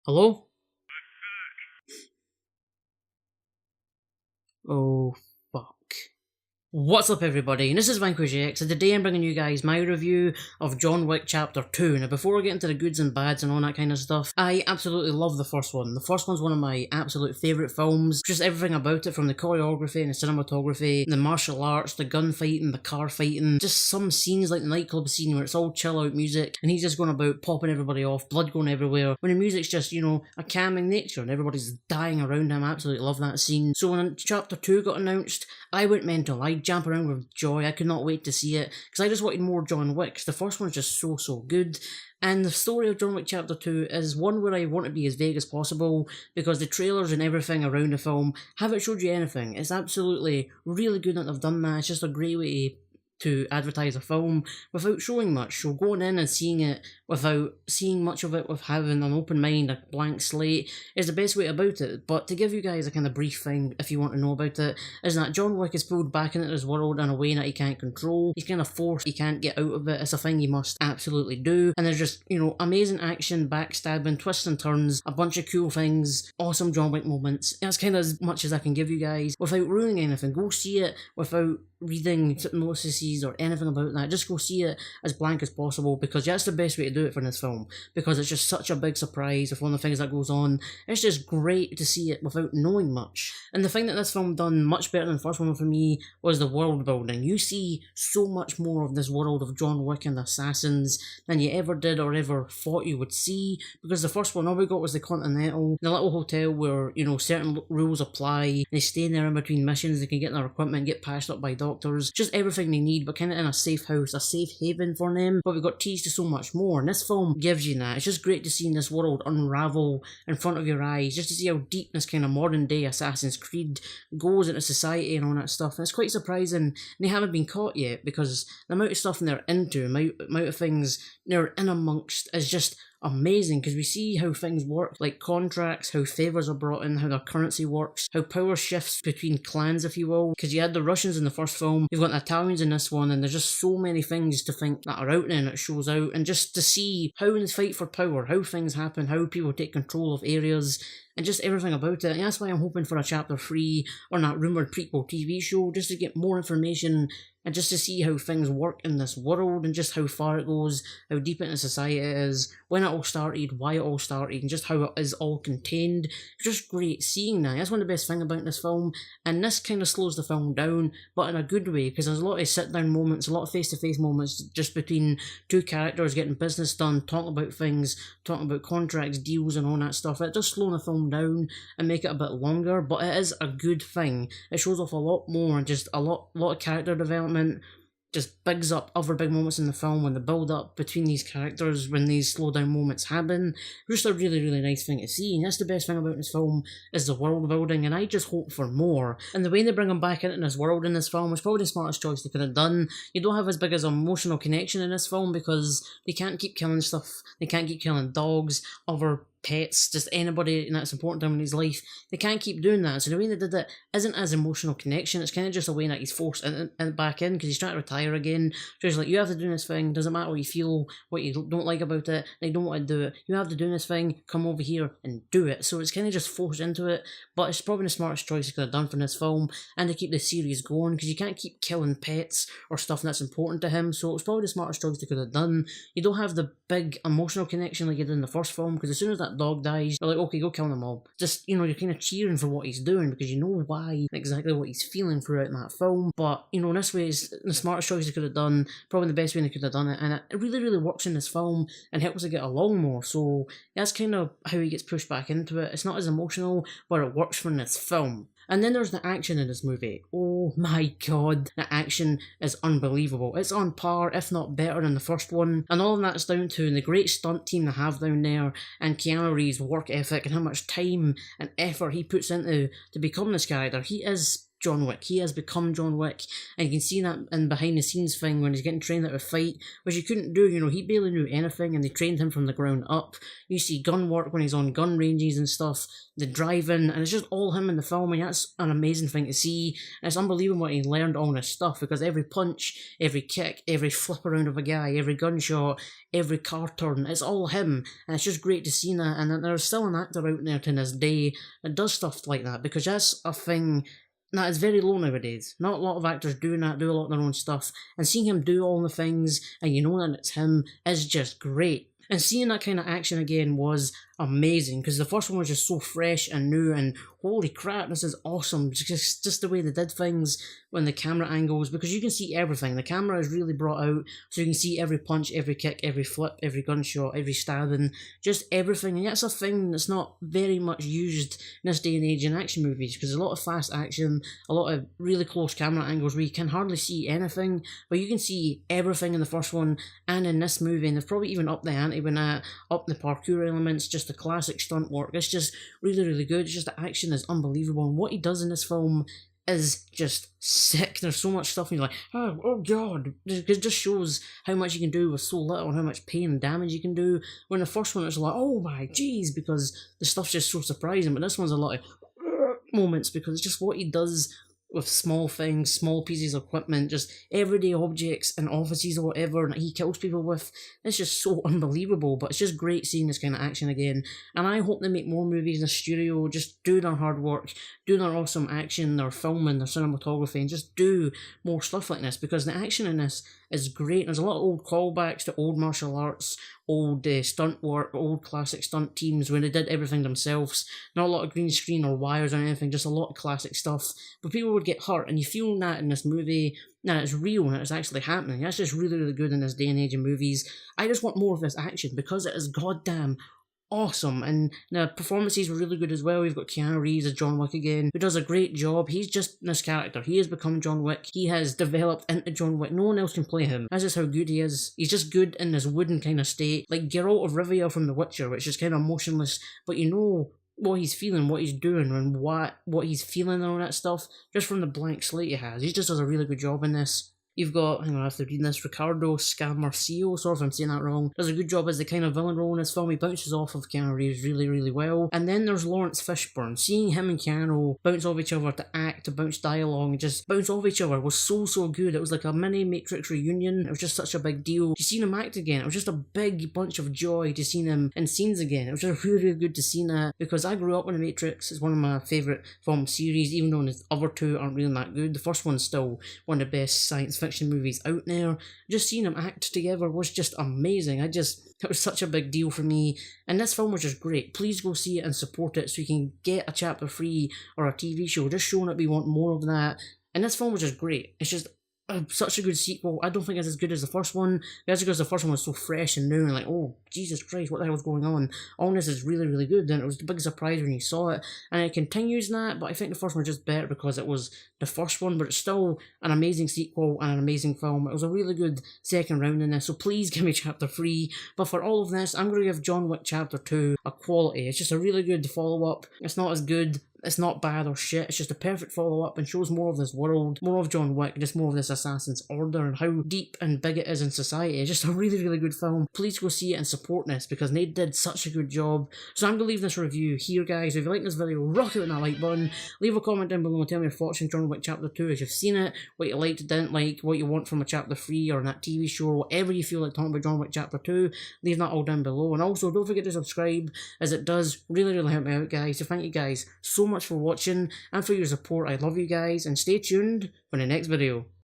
Hello? Oh, fuck. What's up, everybody? And this is Vanquish X, and today I'm bringing you guys my review of John Wick Chapter 2. Now, before we get into the goods and bads and all that kind of stuff, I absolutely love the first one. The first one's one of my absolute favourite films. Just everything about it, from the choreography and the cinematography, the martial arts, the gunfighting, the car fighting, just some scenes like the nightclub scene where it's all chill out music, and he's just going about popping everybody off, blood going everywhere, when the music's just, a calming nature, and everybody's dying around him. I absolutely love that scene. So when Chapter 2 got announced, I went mental. I jump around with joy. I could not wait to see it because I just wanted more John Wick. 'Cause the first one's just so good. And the story of John Wick Chapter 2 is one where I want to be as vague as possible because the trailers and everything around the film haven't showed you anything. It's absolutely really good that they've done that. It's just a great way to advertise a film without showing much. So going in and seeing it without seeing much of it, with having an open mind, a blank slate, is the best way about it. But to give you guys a kind of brief thing, if you want to know about it, is that John Wick is pulled back into this world in a way that he can't control. He's kind of forced, he can't get out of it. It's a thing he must absolutely do. And there's just, amazing action, backstabbing, twists and turns, a bunch of cool things, awesome John Wick moments. That's kind of as much as I can give you guys without ruining anything. Go see it without reading notices or anything about that. Just go see it as blank as possible, because that's the best way to do it for this film, because it's just such a big surprise with one of the things that goes on. It's just great to see it without knowing much. And the thing that this film done much better than the first one for me was the world building. You see so much more of this world of John Wick and the assassins than you ever did or ever thought you would see, because the first one, all we got was the Continental, the little hotel where, certain rules apply, and they stay in there in between missions, they can get their equipment, get patched up by doctors, just everything they need, but kind of in a safe house, a safe haven for them. But we got teased to so much more, and this film gives you that. It's just great to see this world unravel in front of your eyes, just to see how deep this kind of modern day Assassin's Creed goes into society and all that stuff. And it's quite surprising, and they haven't been caught yet, because the amount of stuff they're into, the amount of things they're in amongst is just amazing, because we see how things work, like contracts, how favours are brought in, how their currency works, how power shifts between clans, if you will, because you had the Russians in the first film, you've got the Italians in this one, and there's just so many things to think that are out there, and it shows out, and just to see how in the fight for power, how things happen, how people take control of areas, and just everything about it. And that's why I'm hoping for a Chapter 3 or that rumoured prequel TV show, just to get more information and just to see how things work in this world, and just how far it goes, how deep into society it is, when it all started, why it all started, and just how it is all contained. It's just great seeing that. That's one of the best things about this film, and this kind of slows the film down, but in a good way, because there's a lot of sit-down moments, a lot of face-to-face moments, just between two characters getting business done, talking about things, talking about contracts, deals, and all that stuff. It does slow the film down and make it a bit longer, but it is a good thing. It shows off a lot more, and just a lot of character development, just bigs up other big moments in the film, when the build up between these characters, when these slow down moments happen. Just a really nice thing to see, and that's the best thing about this film, is the world building, and I just hope for more. And the way they bring him back into this world in this film is probably the smartest choice they could have done. You don't have as big as an emotional connection in this film, because they can't keep killing stuff, they can't keep killing dogs, other pets, just anybody that's important to him in his life. They can't keep doing that, so the way they did it isn't as emotional connection. It's kind of just a way that he's forced back in, because he's trying to retire again. So he's like, you have to do this thing, doesn't matter what you feel, what you don't like about it, they don't want to do it, you have to do this thing, come over here and do it. So it's kind of just forced into it, but it's probably the smartest choice they could have done for this film, and to keep the series going, because you can't keep killing pets or stuff that's important to him. So it's probably the smartest choice they could have done. You don't have the big emotional connection like you did in the first film, because as soon as that dog dies, you're like, okay, go kill them all. Just, you're kind of cheering for what he's doing, because you know why, exactly what he's feeling throughout that film. But, this way is the smartest choice they could have done, probably the best way they could have done it, and it really works in this film and helps it get along more. So that's kind of how he gets pushed back into it. It's not as emotional, but it works for this film. And then there's the action in this movie. Oh my god, the action is unbelievable. It's on par, if not better, than the first one. And all of that's down to the great stunt team they have down there, and Keanu Reeves' work ethic, and how much time and effort he puts into to become this character. He is John Wick. He has become John Wick, and you can see that in behind the scenes thing when he's getting trained how to fight, which he couldn't do. You know, he barely knew anything, and they trained him from the ground up. You see gun work when he's on gun ranges and stuff, the driving, and it's just all him in the film, and that's an amazing thing to see. And it's unbelievable what he learned all this stuff, because every punch, every kick, every flip around of a guy, every gunshot, every car turn, it's all him, and it's just great to see that. And that there's still an actor out there to this day that does stuff like that, because that's a thing that is very low nowadays. Not a lot of actors doing that, do a lot of their own stuff, and seeing him do all the things, and you know that it's him, is just great. And seeing that kind of action again was amazing, because the first one was just so fresh and new, and holy crap, this is awesome. Just the way they did things when the camera angles, because you can see everything. The camera is really brought out, so you can see every punch, every kick, every flip, every gunshot, every stabbing, just everything. And that's a thing that's not very much used in this day and age in action movies, because there's a lot of fast action, a lot of really close camera angles where you can hardly see anything, but you can see everything in the first one and in this movie, and they've probably even upped the ante when up the parkour elements, just the classic stunt work. It's just really, really good. It's just the action is unbelievable, and what he does in this film is just sick. There's so much stuff, and you're like, oh god. It just shows how much you can do with so little, and how much pain and damage you can do. When the first one, it's like, oh my jeez, because the stuff's just so surprising. But this one's a lot of moments, because it's just what he does with small things, small pieces of equipment, just everyday objects and offices or whatever that he kills people with. It's just so unbelievable, but it's just great seeing this kind of action again. And I hope they make more movies in the studio, just do their hard work, do their awesome action, their filming, their cinematography, and just do more stuff like this, because the action in this is great. There's a lot of old callbacks to old martial arts, old stunt work, old classic stunt teams when they did everything themselves. Not a lot of green screen or wires or anything, just a lot of classic stuff. But people would get hurt, and you feel that in this movie, that it's real and it's actually happening. That's just really, really good in this day and age of movies. I just want more of this action, because it is goddamn awesome, and the performances were really good as well. We've got Keanu Reeves as John Wick again, who does a great job. He's just this character. He has become John Wick. He has developed into John Wick. No one else can play him. That's just how good he is. He's just good in this wooden kind of state, like Geralt of Rivia from The Witcher, which is kind of motionless, but you know what he's feeling, what he's doing, and what he's feeling and all that stuff, just from the blank slate he has. He just does a really good job in this. You've got, hang on, I have to read this, Ricardo Scamarcio, sorry if I'm saying that wrong, does a good job as the kind of villain role in this film. He bounces off of Keanu Reeves really, really well. And then there's Lawrence Fishburne. Seeing him and Keanu bounce off each other, to act, to bounce dialogue, and just bounce off each other was so, so good. It was like a mini Matrix reunion. It was just such a big deal. To see him act again, it was just a big bunch of joy to see him in scenes again. It was just really, really good to see that, because I grew up with The Matrix. It's one of my favourite film series, even though the other two aren't really that good. The first one's still one of the best science fiction movies out there. Just seeing them act together was just amazing. It was such a big deal for me, and this film was just great. Please go see it and support it so you can get a chapter 3 or a TV show, just showing that we want more of that. And this film was just great. It's just such a good sequel. I don't think it's as good as the first one. That's because the first one was so fresh and new, and like, oh, Jesus Christ, what the hell is going on? All this is really, really good, and it was the big surprise when you saw it, and it continues that, but I think the first one was just better because it was the first one, but it's still an amazing sequel and an amazing film. It was a really good second round in this, so please give me chapter 3, but for all of this, I'm going to give John Wick chapter 2 a quality. It's just a really good follow-up. It's not as good, it's not bad or shit, it's just a perfect follow-up and shows more of this world, more of John Wick, just more of this Assassin's Order and how deep and big it is in society. It's just a really, really good film. Please go see it and support this, because they did such a good job. So I'm going to leave this review here, guys. If you like this video, rock it with that like button. Leave a comment down below and tell me your thoughts on John Wick chapter 2, if you've seen it, what you liked, didn't like, what you want from a chapter 3 or in that TV show, whatever you feel like talking about John Wick chapter 2, leave that all down below. And also, don't forget to subscribe, as it does really, really help me out, guys. So thank you guys so much for watching and for your support. I love you guys, and stay tuned for the next video.